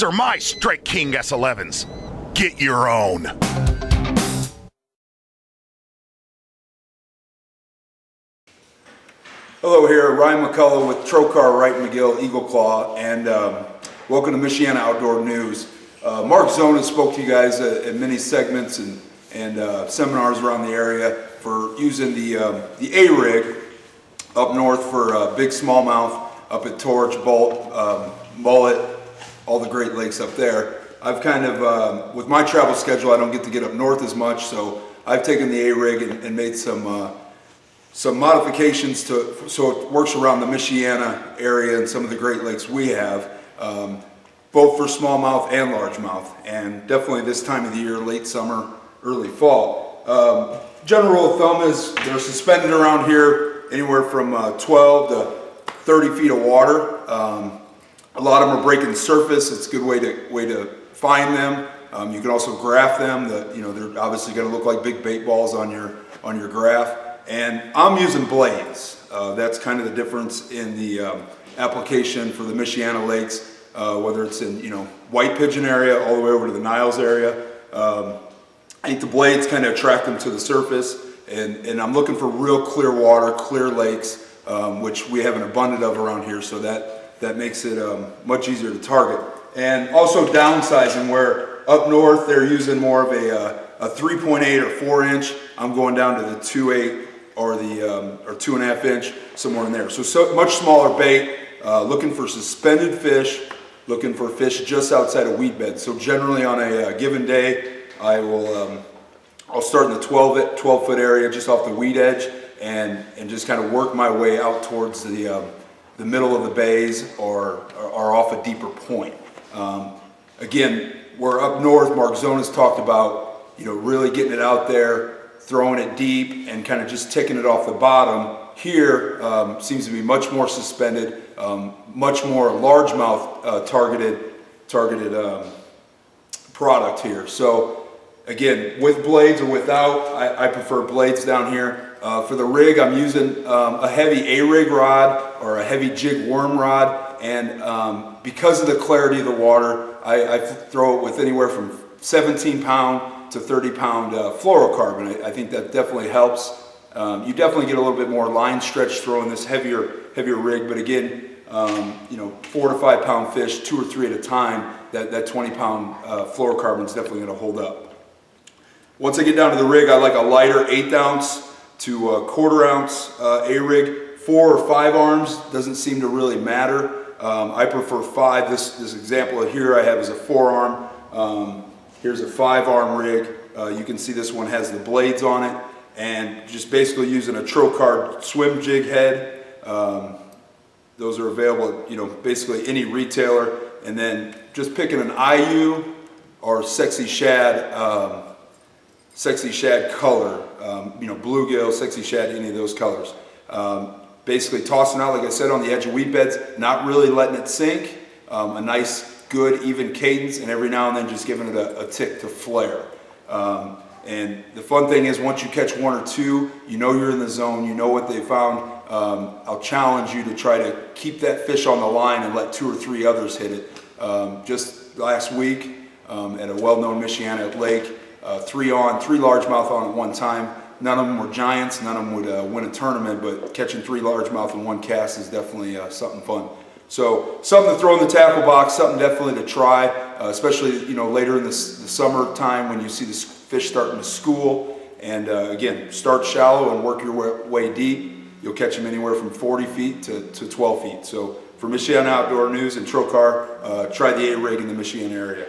These are my Strike King S11s. Get your own. Hello here, Ryan McCullough with TroKar, Wright McGill, Eagle Claw, and welcome to Michiana Outdoor News. Mark Zona spoke to you guys in many segments and seminars around the area for using the A-rig up north for big smallmouth, up at Torch, Bolt, Mullet, all the Great Lakes up there. I've kind of, with my travel schedule, I don't get to get up north as much, so I've taken the A-rig and made some modifications so it works around the Michiana area and some of the Great Lakes we have, both for smallmouth and largemouth, and definitely this time of the year, late summer, early fall. General rule of thumb is they're suspended around here anywhere from 12 to 30 feet of water. A lot of them are breaking the surface. It's a good way to find them. You can also graph them. They're obviously going to look like big bait balls on your graph. And I'm using blades. That's kind of the difference in the application for the Michiana lakes, whether it's in White Pigeon area all the way over to the Niles area. I think the blades kind of attract them to the surface, and I'm looking for real clear water, clear lakes, which we have an abundance of around here, so that makes it much easier to target. And also downsizing, where up north they're using more of a 3.8 or 4 inch. I'm going down to the 2.8 or 2.5 inch, somewhere in there. So much smaller bait, looking for suspended fish, looking for fish just outside of weed beds. So generally on a given day, I'll start in the 12 foot area just off the weed edge and just kind of work my way out towards the middle of the bays or off a deeper point. Again, we're up north. Mark Zona's talked about really getting it out there, throwing it deep, and kind of just ticking it off the bottom. Here seems to be much more suspended, much more largemouth targeted product here. So again, with blades or without, I prefer blades down here. For the rig, I'm using a heavy A-rig rod or a heavy jig worm rod, and because of the clarity of the water, I throw it with anywhere from 17 pound to 30 pound fluorocarbon. I think that definitely helps. You definitely get a little bit more line stretch throwing this heavier rig, but again, 4 to 5 pound fish, 2 or 3 at a time, that 20 pound fluorocarbon is definitely going to hold up. Once I get down to the rig, I like a lighter 1/8 ounce to 1/4 ounce A-rig. 4 or 5 arms doesn't seem to really matter. I prefer 5. This example here I have is a 4 arm. Here's a 5 arm rig. You can see this one has the blades on it, and just basically using a TroKar swim jig head. Those are available at basically any retailer, and then just picking an IU or sexy shad color, bluegill, sexy shad, any of those colors. Basically tossing out, like I said, on the edge of weed beds, not really letting it sink, a nice, good, even cadence, and every now and then just giving it a tick to flare. And the fun thing is, once you catch 1 or 2, you're in the zone, you know what they found. I'll challenge you to try to keep that fish on the line and let 2 or 3 others hit it. Just last week at a well-known Michiana lake, 3 largemouth on at one time. None of them were giants, none of them would win a tournament, but catching 3 largemouth in one cast is definitely something fun. So something to throw in the tackle box, something definitely to try, especially later in the summertime when you see this fish starting to school. And again, start shallow and work your way deep. You'll catch them anywhere from 40 feet to 12 feet. So for Michiana Outdoor News and TroKar, try the A-rig in the Michiana area.